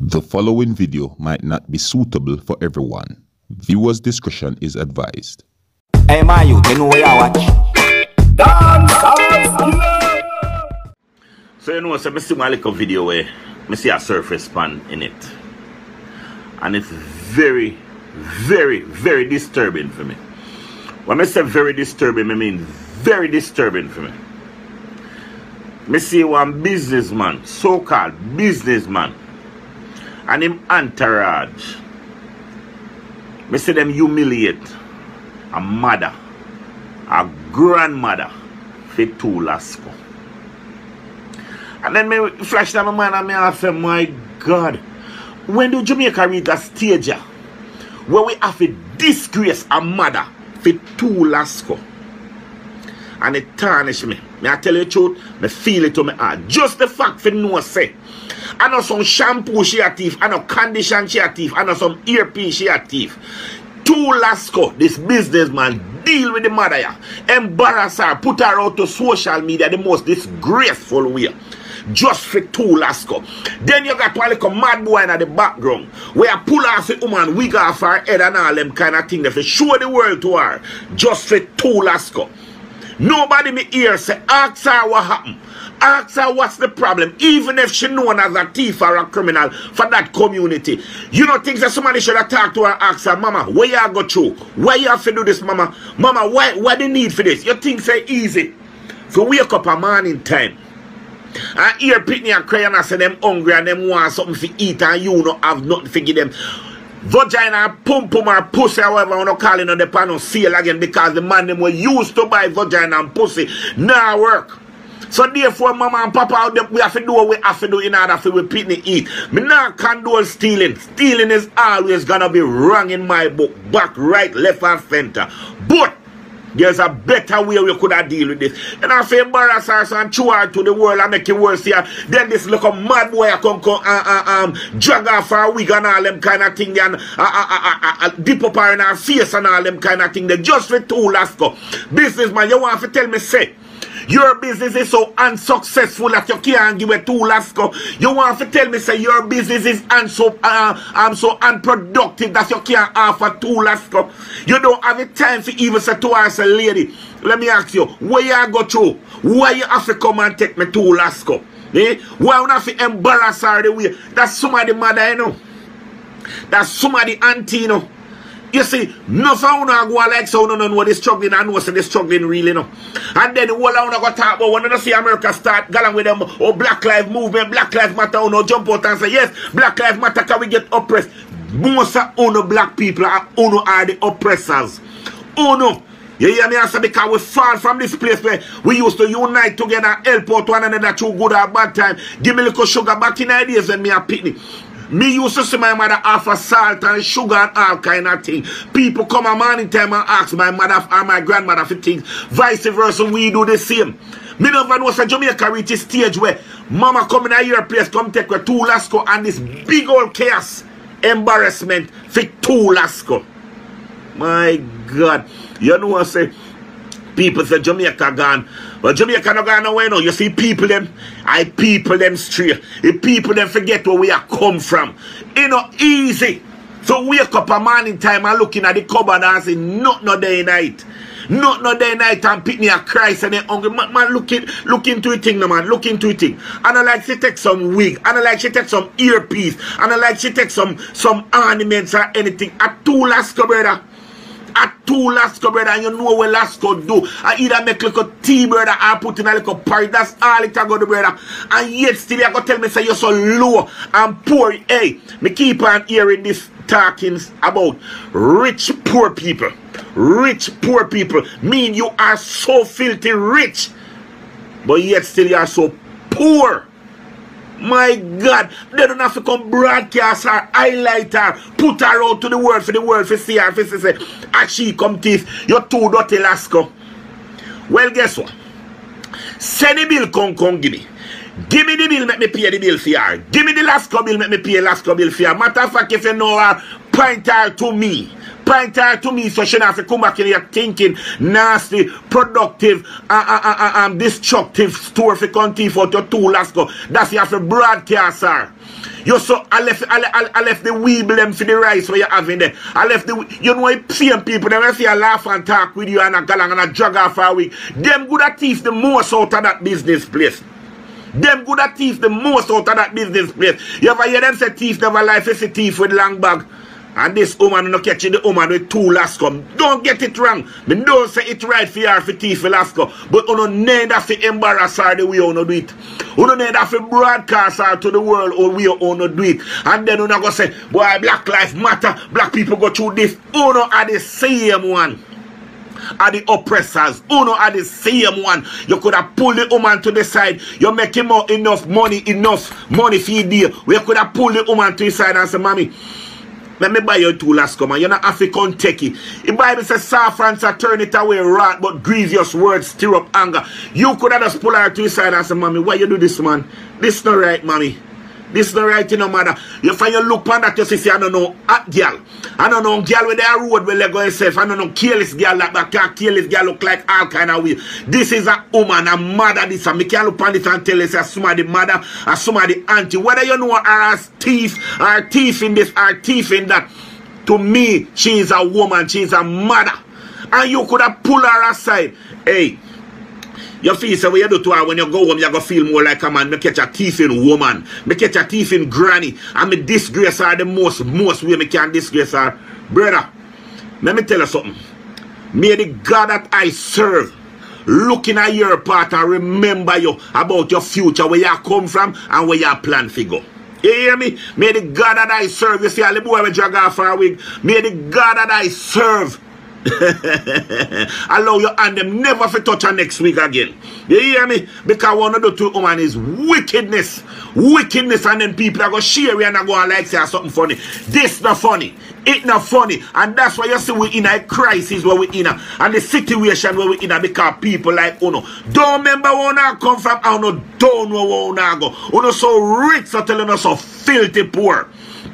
The following video might not be suitable for everyone. Viewers' discretion is advised. Hey man, you know where I watch? So you know, so I see my little video where I see a surface pan in it. And it's very, very, very disturbing for me. When I say very disturbing, I mean very disturbing for me. I see one businessman, so-called businessman, and him entourage. I see them humiliate a mother, a grandmother, for two Lasco. And then me flash down my mind and I say, my God, when do Jamaica reach a stage where we have to disgrace a mother for two Lasco? And it tarnish me. I tell you the truth, I feel it to my heart. Just the fact for no say. I know some shampoo she a thief, I know condition she a thief, I know some earpiece she a thief. Two Lasco, this businessman, deal with the mother here. Embarrass her, put her out to social media the most disgraceful way. Just for two Lasco. Then you got one like a mad boy in the background where I pull off the woman, wig off her head and all them kind of thing. They show the world to her. Just for two Lasco. Nobody me hear say, ask her what happened. Ask her what's the problem. Even if she known as a thief or a criminal for that community. You don't think that somebody should have talked to her and ask her, Mama, where you go through? Why you have to do this, Mama? Mama, why the need for this? You think say easy? So wake up a morning time. And hear Pitney and cry and I say them hungry and them want something to eat and you don't have nothing to give them. Vagina, pum or pussy, however you call it on the panel sale again because the man them were used to buy vagina and pussy now work. So therefore, Mama and Papa out there, we have to do what we have to do in order for we Pitney eat. Me not condone stealing. Stealing is always gonna be wrong in my book. Back, right, left and center. But there's a better way we could have deal with this. And I say embarrass her and chew her to the world and make it worse here. Then this little mad boy come drag off her wig and all them kind of thing and dip up her in her face and all them kind of thing. They just for two Lasco. Businessman, you want to tell me say your business is so unsuccessful that you can't give it two Lasco. You want to tell me say your business is so unproductive that you can't offer two Lasco. You don't have the time to even say to her as a lady. Let me ask you, where you go through? Why you have to come and take me two Lasco? Eh? Why you have to embarrass her the way? That's somebody mother, you know. That's somebody auntie, you know. You see, no sound go like so no know they struggling and know so they struggling really no. And then all I wanna go talk about when you see America start going with them Black Lives Movement, Black Lives Matter, no jump out and say yes, Black Lives Matter can we get oppressed. Most of black people are the oppressors. You hear me answer because we fall from this place where we used to unite together, help out one another through good or bad time. Give me a little sugar back in the days when me a Pitney. Me used to see my mother offer salt and sugar and all kind of thing. People come a morning time and ask my mother or my grandmother for things. Vice versa, we do the same. Me never know say Jamaica reach a stage where mama come in a your place, come take with two Lasco and this big old chaos, embarrassment for two Lasco. My God. You know what I say? People say Jamaica gone. But Jamaica not gone nowhere now. You see people them, I people them straight. The people them forget where we are come from. You know, easy. So wake up a morning time and looking at the cupboard and say, not no day night. Not no day night and Pitney a Christ and they hungry. Man, look into it thing, no man. Look into it thing. And I like she take some wig. And I like she take some earpiece. And I like she take some ornaments or anything. At two Lasco, brother. At two Lasco, brother, and you know what Lasco do. I either make like a tea, brother, or put in a little party. That's all it a go do, brother. And yet still you go tell me say you're so low and poor. Hey, me keep on hearing this talkings about rich poor people. Rich poor people mean you are so filthy rich, but yet still you are so poor. My God, they don't have to come broadcast her, highlight her, put her out to the world for see her, for say, as she come thief, you're too dirty Lasco. Well, guess what? Send the bill, come give me. Give me the bill, make me pay the bill for her. Give me the Lasco bill, make me pay Lasco bill for her. Matter of fact, if you know her, point her to me. point her to me so she don't have to come back in here thinking nasty, productive, destructive story for country for your 2 last go. That's you have to broadcast her. You so I left the weeble them for the rice where you're having there. I left the you know same people them see a laugh and talk with you and a galang and a drag off for a week. Them good at thief the most out of that business place. Them good at thief the most out of that business place. You ever hear them say thief never life is a thief with long bag? And this woman no catching the woman with 2 Lasco. Don't get it wrong. Me don't say it right for her for thief for Lasco. But you don't need that to embarrass her the way you do it. You don't need that to broadcast her to the world or we you do it. And then you not go say, boy, Black Lives Matter, black people go through this. You know are the same one. Are the oppressors. Uno are the same one. You could have pulled the woman to the side. You make him enough money for you deal. You could have pulled the woman to the side and say, mommy, let me buy you 2 Lasco, man. You're not African techie. The Bible says, saffron turn it away wrath, but grievous words stir up anger. You could have just pulled her to the side and say, mommy, why you do this, man? This not right, mommy. This is not right, you know, mother. You find you look on that, you say, I don't know, hot girl. I don't know, girl with their road will let go herself. I don't know, careless girl like that. Can't careless girl look like all kind of way. This is a woman, a mother, this. And me can't look on this and tell you, say, somebody mother, or somebody auntie. Whether you know her as thief, or thief in this, or thief in that. To me, she is a woman, she is a mother. And you could have pulled her aside. Hey. You feel so when you do to her, when you go home, you go feel more like a man. Me catch a thief in woman. Me catch a thief in granny. And me disgrace her the most way me can disgrace her. Brother, let me tell you something. May the God that I serve looking at your part and remember you about your future, where you come from and where you plan to go. You hear me? May the God that I serve, you see all the boy we drag off for a wig. May the God that I serve allow you and them never to touch her next week again. You hear me? Because one of the 2 women is wickedness. Wickedness, and then people are going to share it and go and like say something funny. This not funny. It not funny. And that's why you see we in a crisis where we in a, and the situation where we in a, because people like Uno don't remember where Uno come from, and Uno don't know where Uno go. Uno so rich so telling us so filthy poor.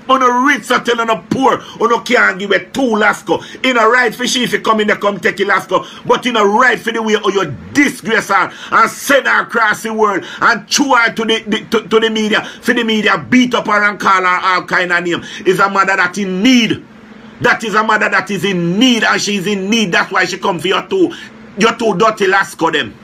Uno rich so telling us poor. Uno can't give a 2 Lasco. In a right for she if you come in there come take a Lasco. But in a right for the way or you disgrace her and send her across the world and chew her to the media. For the media beat up her and call her all kind of name. Is a mother that in need. That is a mother that is in need, and she is in need. That's why she come for your 2 dirty Lasco them.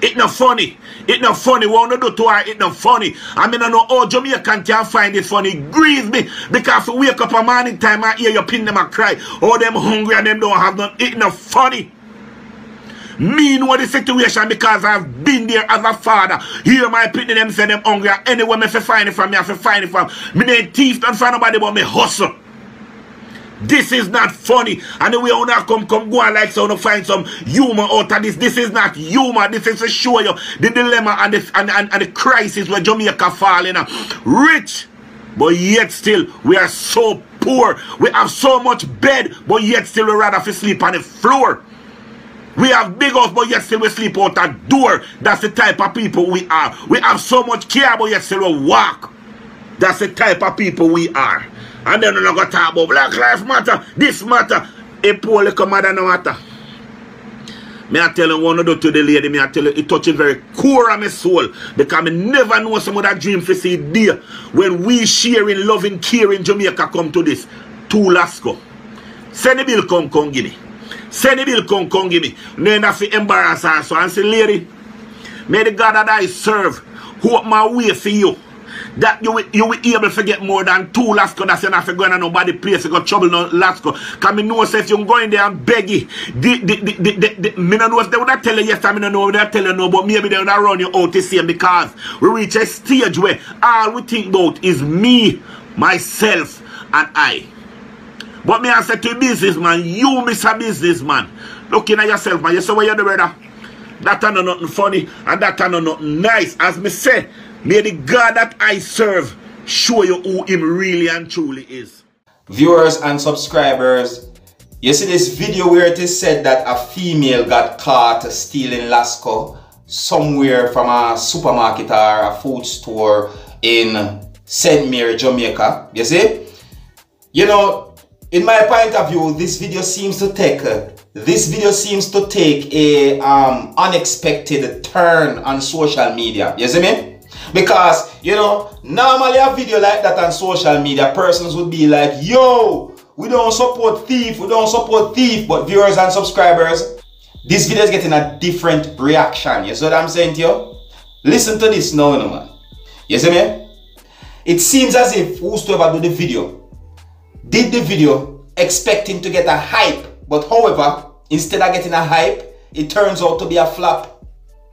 It not funny. It not funny. What you do to her, it not funny. I mean, I know all Jamaican can find it funny. It grieves me. Because we wake up a morning time and hear you pin them and cry. Oh, them hungry and them don't have none. It not funny. Me know the situation because I've been there as a father. Hear my pitney them say them hungry. Anywhere me fi find it from, me I fi find it from. Me ain't thief, don't find nobody but me hustle. This is not funny. And the way you not come go and like so to find some humor out of this. This is not humor. This is to show you the dilemma and the crisis where Jamaica fall in. Rich, but yet still we are so poor. We have so much bed, but yet still we rather fi sleep on the floor. We have big house, but yet still we sleep out that door. That's the type of people we are. We have so much care, but yet still we walk. That's the type of people we are. And then we're not going to talk about Black Lives Matter, this matter. A poor little mother no matter. Me I tell you one of to the lady, me I tell you, it touches very core of my soul. Because I never know some of that dream for see there. When we sharing, loving, caring Jamaica come to this. 2 Lasco. Send the bill come give me. Send the bill come give me. Then have to embarrass her. So I say, lady, may the God that I serve hope my way for you. That you will able to get more than 2 Lasco. That's enough for going to nobody place. You got trouble no Lasco. Because I know if you're going there and beg you. Me don't know if they would have tell you yes, I don't know if they would tell you no, but maybe they would have run you out the same because we reach a stage where all we think about is me, myself, and I. But me I say to a businessman, you miss a businessman. Looking at yourself, man. You say what you do, brother? That are nothing funny and that are nothing nice. As me say, may the God that I serve show you who him really and truly is. Viewers and subscribers, you see this video where it is said that a female got caught stealing Lasco somewhere from a supermarket or a food store in St. Mary, Jamaica. You see? You know, in my point of view, this video seems to take a unexpected turn on social media. You see me? Because, you know, normally a video like that on social media, persons would be like, yo, we don't support thief, but viewers and subscribers, this video is getting a different reaction. You see what I'm saying to you? Listen to this now, man. You see me? It seems as if whosoever did the video expecting to get a hype, but however, instead of getting a hype, it turns out to be a flop.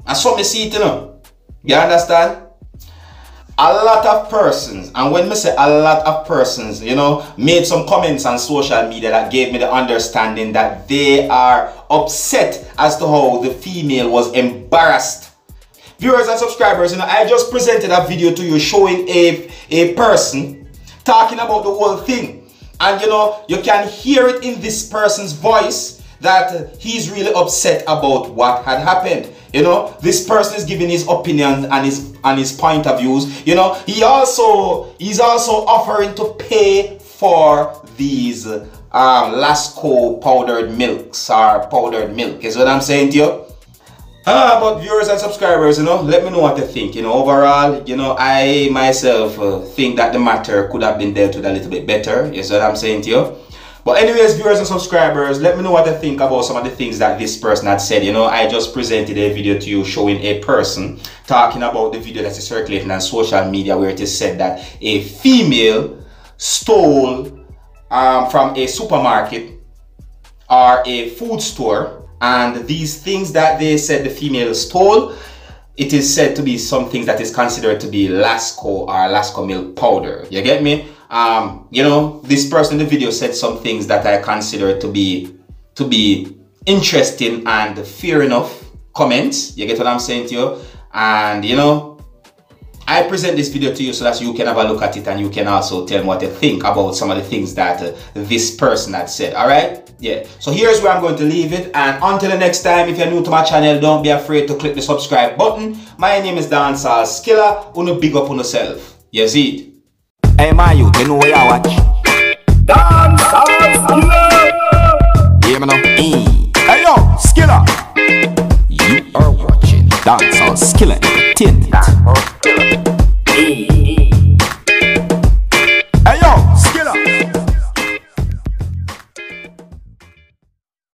And so me see it, you know. You understand? A lot of persons, and when I say a lot of persons, you know, made some comments on social media that gave me the understanding that they are upset as to how the female was embarrassed. Viewers and subscribers, you know, I just presented a video to you showing a person talking about the whole thing. And you know, you can hear it in this person's voice that he's really upset about what had happened. You know, this person is giving his opinions and his point of views. You know, he's also offering to pay for these Lasco powdered milks or powdered milk. Is what I'm saying to you? But viewers and subscribers, you know, let me know what you think. You know, overall, you know, I myself think that the matter could have been dealt with a little bit better. Is what I'm saying to you? But anyways, viewers and subscribers, let me know what you think about some of the things that this person had said. You know, I just presented a video to you showing a person talking about the video that is circulating on social media where it is said that a female stole from a supermarket or a food store, and these things that they said the female stole, it is said to be something that is considered to be Lasco or Lasco milk powder. You get me? You know, this person in the video said some things that I consider to be interesting and fair enough comments. You get what I'm saying to you? And you know, I present this video to you so that you can have a look at it and you can also tell me what you think about some of the things that this person had said. All right? Yeah. So here's where I'm going to leave it. And until the next time, if you're new to my channel, don't be afraid to click the subscribe button. My name is Dancehall Skilla. Uno big up on yourself. You see it? Hey, my youth, you know where you watch.